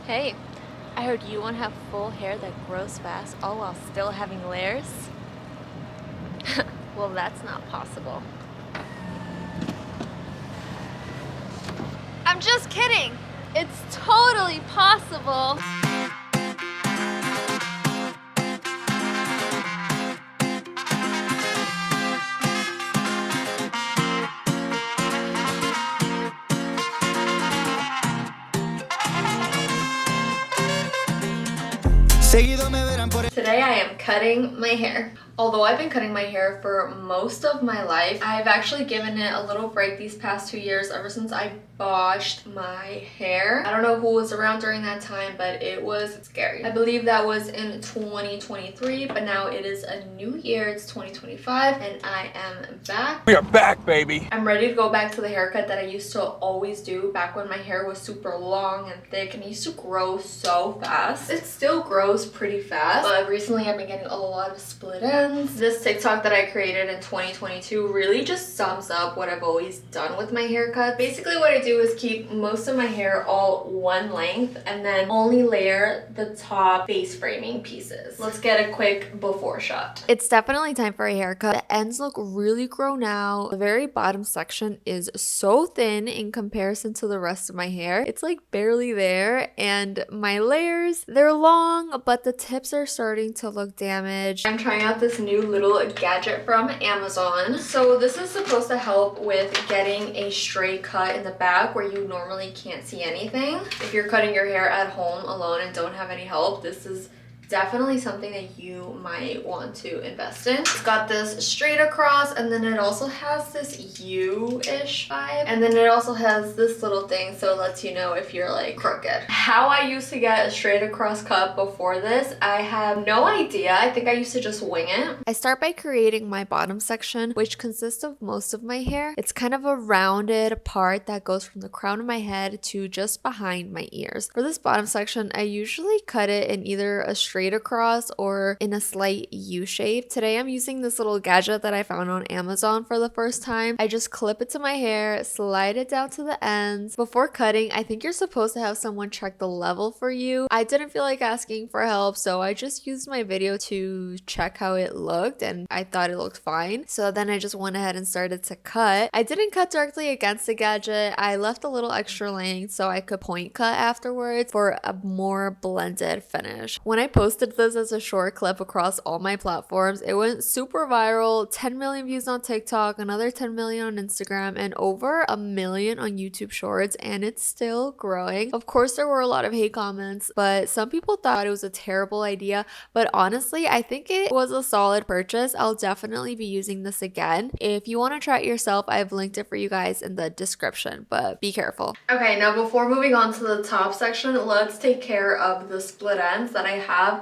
Hey, I heard you want to have full hair that grows fast all while still having layers? Well, that's not possible. I'm just kidding! It's totally possible! Today I am cutting my hair. Although I've been cutting my hair for most of my life, I've actually given it a little break these past 2 years ever since I botched my hair. I don't know who was around during that time, but it was scary. I believe that was in 2023, but now it is a new year. It's 2025 and I am back. We are back, baby. I'm ready to go back to the haircut that I used to always do back when my hair was super long and thick and it used to grow so fast. It still grows pretty fast, but recently I've been getting a lot of split ends. This TikTok that I created in 2022 really just sums up what I've always done with my haircut. Basically what I do is keep most of my hair all one length and then only layer the top face framing pieces. Let's get a quick before shot. It's definitely time for a haircut. The ends look really grown out. The very bottom section is so thin in comparison to the rest of my hair. It's like barely there, and my layers, they're long, but the tips are starting to look damaged. I'm trying out this new little gadget from Amazon. So this is supposed to help with getting a straight cut in the back where you normally can't see anything. If you're cutting your hair at home alone and don't have any help, this is definitely something that you might want to invest in. It's got this straight across, and then it also has this U-ish vibe, and then it also has this little thing so it lets you know if you're like crooked. How I used to get a straight across cut before this, I have no idea. I think I used to just wing it. I start by creating my bottom section, which consists of most of my hair. It's kind of a rounded part that goes from the crown of my head to just behind my ears. For this bottom section, I usually cut it in either a straight across or in a slight U shape. Today I'm using this little gadget that I found on Amazon for the first time. I just clip it to my hair, slide it down to the ends. Before cutting, I think you're supposed to have someone check the level for you. I didn't feel like asking for help, so I just used my video to check how it looked, and I thought it looked fine. So then I just went ahead and started to cut. I didn't cut directly against the gadget. I left a little extra length so I could point cut afterwards for a more blended finish. When I posted this as a short clip across all my platforms, it went super viral. 10 million views on TikTok, another 10 million on Instagram, and over 1 million on YouTube Shorts, and it's still growing. Of course, there were a lot of hate comments, but some people thought it was a terrible idea, but honestly, I think it was a solid purchase. I'll definitely be using this again. If you want to try it yourself, I've linked it for you guys in the description, but be careful. Okay, now before moving on to the top section, let's take care of the split ends that I have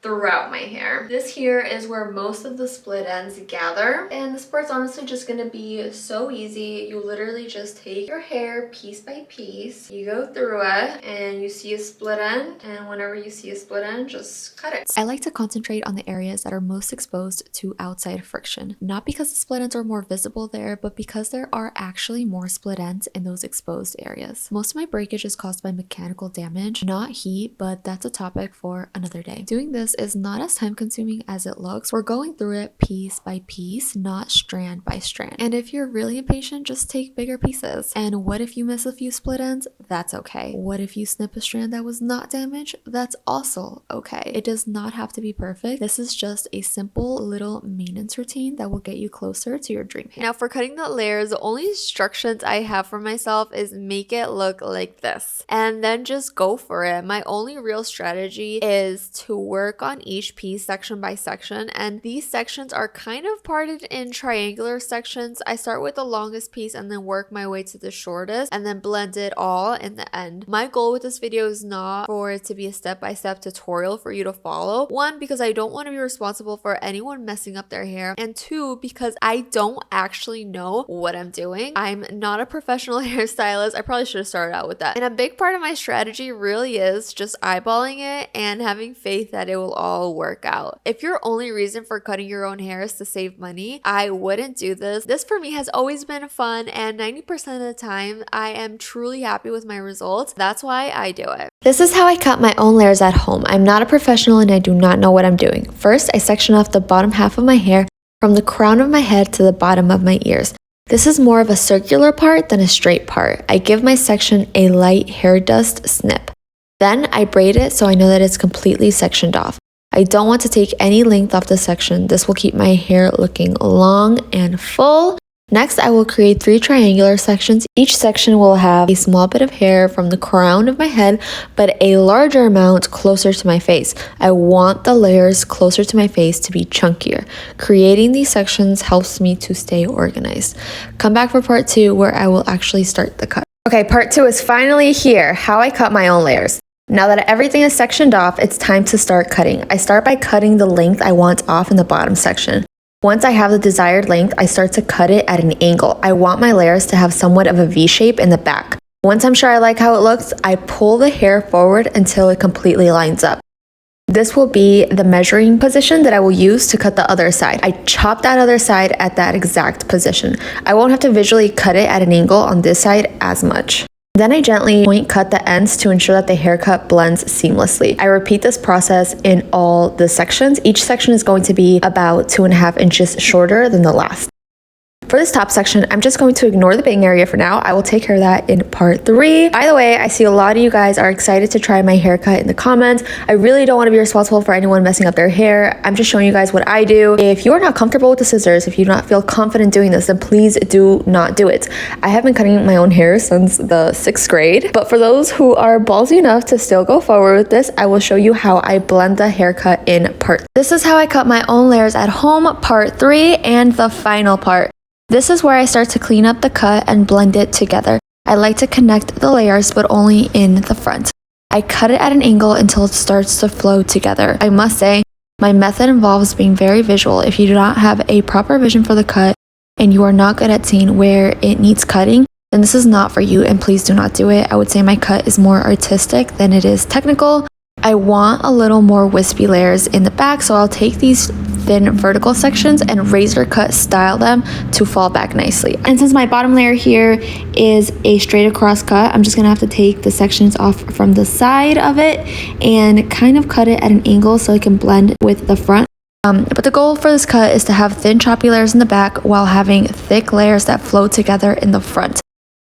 throughout my hair. This here is where most of the split ends gather, and this part's honestly just gonna be so easy. You literally just take your hair piece by piece, you go through it, and you see a split end, and whenever you see a split end, just cut it. I like to concentrate on the areas that are most exposed to outside friction, not because the split ends are more visible there, but because there are actually more split ends in those exposed areas. Most of my breakage is caused by mechanical damage, not heat, but that's a topic for another day. Doing this is not as time consuming as it looks. We're going through it piece by piece, not strand by strand. And if you're really impatient, just take bigger pieces. And what if you miss a few split ends? That's okay. What if you snip a strand that was not damaged? That's also okay. It does not have to be perfect. This is just a simple little maintenance routine that will get you closer to your dream hair. Now for cutting the layers, the only instructions I have for myself is make it look like this and then just go for it. My only real strategy is to work on each piece section by section, and these sections are kind of parted in triangular sections. I start with the longest piece and then work my way to the shortest and then blend it all in the end. My goal with this video is not for it to be a step-by-step tutorial for you to follow. One, because I don't want to be responsible for anyone messing up their hair, and two, because I don't actually know what I'm doing. I'm not a professional hairstylist. I probably should have started out with that. And a big part of my strategy really is just eyeballing it and having faith that it will it'll all work out. If your only reason for cutting your own hair is to save money, I wouldn't do this. This for me has always been fun, and 90% of the time I am truly happy with my results. That's why I do it. This is how I cut my own layers at home. I'm not a professional and I do not know what I'm doing. First, I section off the bottom half of my hair from the crown of my head to the bottom of my ears. This is more of a circular part than a straight part. I give my section a light hair dust snip. Then I braid it so I know that it's completely sectioned off. I don't want to take any length off the section. This will keep my hair looking long and full. Next, I will create 3 triangular sections. Each section will have a small bit of hair from the crown of my head, but a larger amount closer to my face. I want the layers closer to my face to be chunkier. Creating these sections helps me to stay organized. Come back for part 2 where I will actually start the cut. Okay, part 2 is finally here, how I cut my own layers. Now that everything is sectioned off, it's time to start cutting. I start by cutting the length I want off in the bottom section. Once I have the desired length, I start to cut it at an angle. I want my layers to have somewhat of a V shape in the back. Once I'm sure I like how it looks, I pull the hair forward until it completely lines up. This will be the measuring position that I will use to cut the other side. I chop that other side at that exact position. I won't have to visually cut it at an angle on this side as much. Then I gently point cut the ends to ensure that the haircut blends seamlessly. I repeat this process in all the sections. Each section is going to be about 2.5 inches shorter than the last. For this top section, I'm just going to ignore the bang area for now. I will take care of that in part 3. By the way, I see a lot of you guys are excited to try my haircut in the comments. I really don't want to be responsible for anyone messing up their hair. I'm just showing you guys what I do. If you are not comfortable with the scissors, if you do not feel confident doing this, then please do not do it. I have been cutting my own hair since the 6th grade, but for those who are ballsy enough to still go forward with this, I will show you how I blend the haircut in part. This is how I cut my own layers at home, part 3, and the final part. This is where I start to clean up the cut and blend it together. I like to connect the layers, but only in the front. I cut it at an angle until it starts to flow together. I must say, my method involves being very visual. If you do not have a proper vision for the cut and you are not good at seeing where it needs cutting, then this is not for you and please do not do it. I would say my cut is more artistic than it is technical. I want a little more wispy layers in the back, so I'll take these thin vertical sections and razor cut style them to fall back nicely. And since my bottom layer here is a straight across cut, I'm just gonna have to take the sections off from the side of it and kind of cut it at an angle so it can blend with the front. But the goal for this cut is to have thin choppy layers in the back while having thick layers that flow together in the front,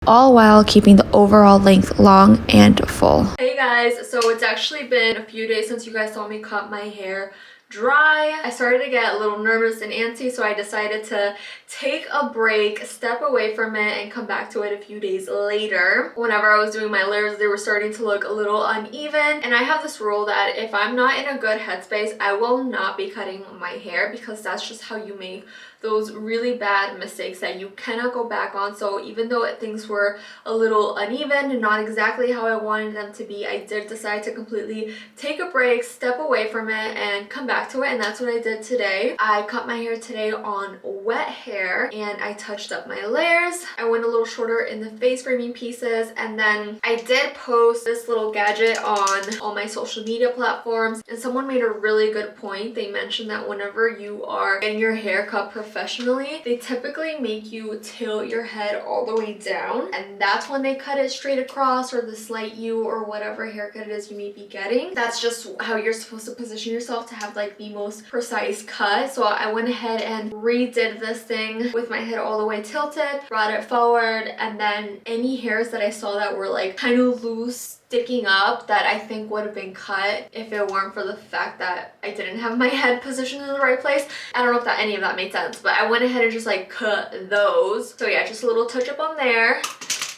all while keeping the overall length long and full. Hey guys, so it's actually been a few days since you guys saw me cut my hair dry. I started to get a little nervous and antsy, so I decided to take a break, step away from it, and come back to it a few days later. Whenever I was doing my layers, they were starting to look a little uneven, and I have this rule that if I'm not in a good headspace, I will not be cutting my hair, because that's just how you make those really bad mistakes that you cannot go back on. So even though things were a little uneven and not exactly how I wanted them to be, I did decide to completely take a break, step away from it, and come back to it, and that's what I did today. I cut my hair today on wet hair, and I touched up my layers. I went a little shorter in the face framing pieces, and then I did post this little gadget on all my social media platforms, and someone made a really good point. They mentioned that whenever you are getting your hair cut professionally, they typically make you tilt your head all the way down, and that's when they cut it straight across, or the slight U, or whatever haircut it is you may be getting. That's just how you're supposed to position yourself to have like the most precise cut. So I went ahead and redid this thing with my head all the way tilted, brought it forward, and then any hairs that I saw that were like kind of loose sticking up that I think would have been cut if it weren't for the fact that I didn't have my head positioned in the right place. I don't know if any of that made sense, but I went ahead and just like cut those. So yeah, just a little touch up on there.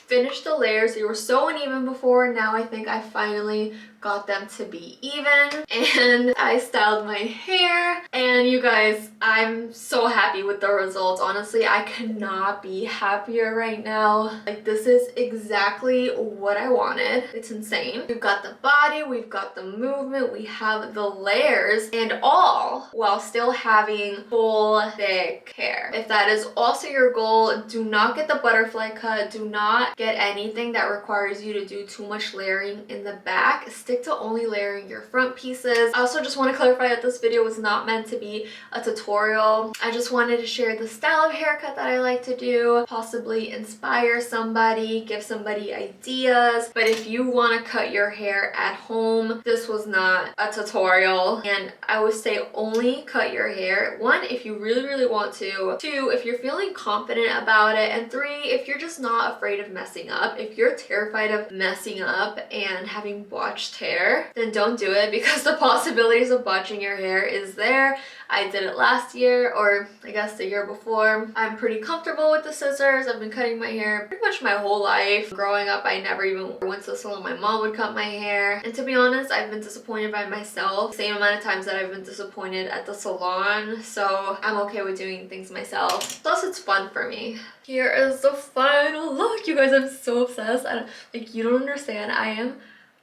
Finished the layers. They were so uneven before. Now I think I finally got them to be even, and I styled my hair, and you guys, I'm so happy with the results. Honestly, I cannot be happier right now. Like, this is exactly what I wanted. It's insane. We've got the body, we've got the movement, we have the layers, and all while still having full thick hair. If that is also your goal, do not get the butterfly cut. Do not get anything that requires you to do too much layering in the back. Stick stick to only layering your front pieces. I also just want to clarify that this video was not meant to be a tutorial. I just wanted to share the style of haircut that I like to do, possibly inspire somebody, give somebody ideas. But if you want to cut your hair at home, this was not a tutorial. And I would say only cut your hair, 1, if you really want to, 2, if you're feeling confident about it, and 3, if you're just not afraid of messing up. If you're terrified of messing up and having botched hair, then don't do it, because the possibilities of botching your hair is there. I did it last year, or I guess the year before. I'm pretty comfortable with the scissors. I've been cutting my hair pretty much my whole life. Growing up, I never even went to the salon. My mom would cut my hair. And to be honest, I've been disappointed by myself the same amount of times that I've been disappointed at the salon. So I'm okay with doing things myself. Plus, it's fun for me. Here is the final look. You guys, I'm so obsessed. You don't understand. I am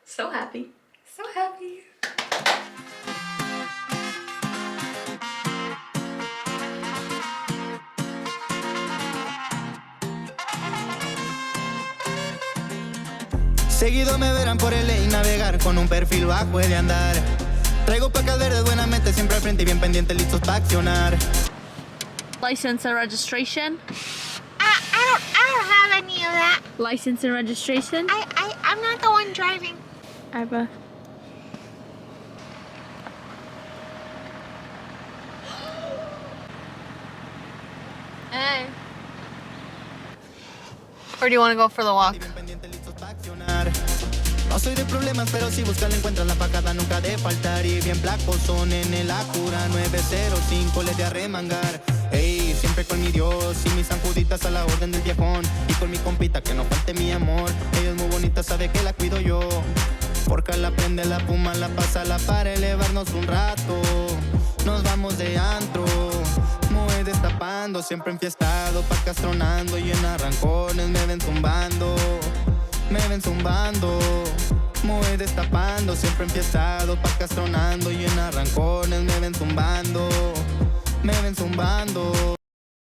so happy. So happy. Seguido me verán por LA y navegar con un perfil bajo de andar. Traigo pacas verdes buenamente siempre al frente y bien pendiente listos para accionar. License and registration? I don't have any of that. License and registration? I'm not the one driving. Arba. Hey. Or do you want to go for the walk? No soy de problemas, pero si buscas la encuentras, la pacada nunca de faltar. Y bien placos son en el Acura 905, les de arremangar. Ey, siempre con mi Dios y mis sanjuditas a la orden del viejón. Y con mi compita que no falte mi amor. Ella es muy bonita, sabe que la cuido yo. Porque la prende la puma, la pasa la para elevarnos un rato. Nos vamos de antro, muy destapando, siempre enfiestado, pacas tronando y en arrancones me ven zumbando. Me ven zumbando, muy destapando, siempre enfiestado, pacas tronando y en arrancones me ven zumbando, me ven zumbando.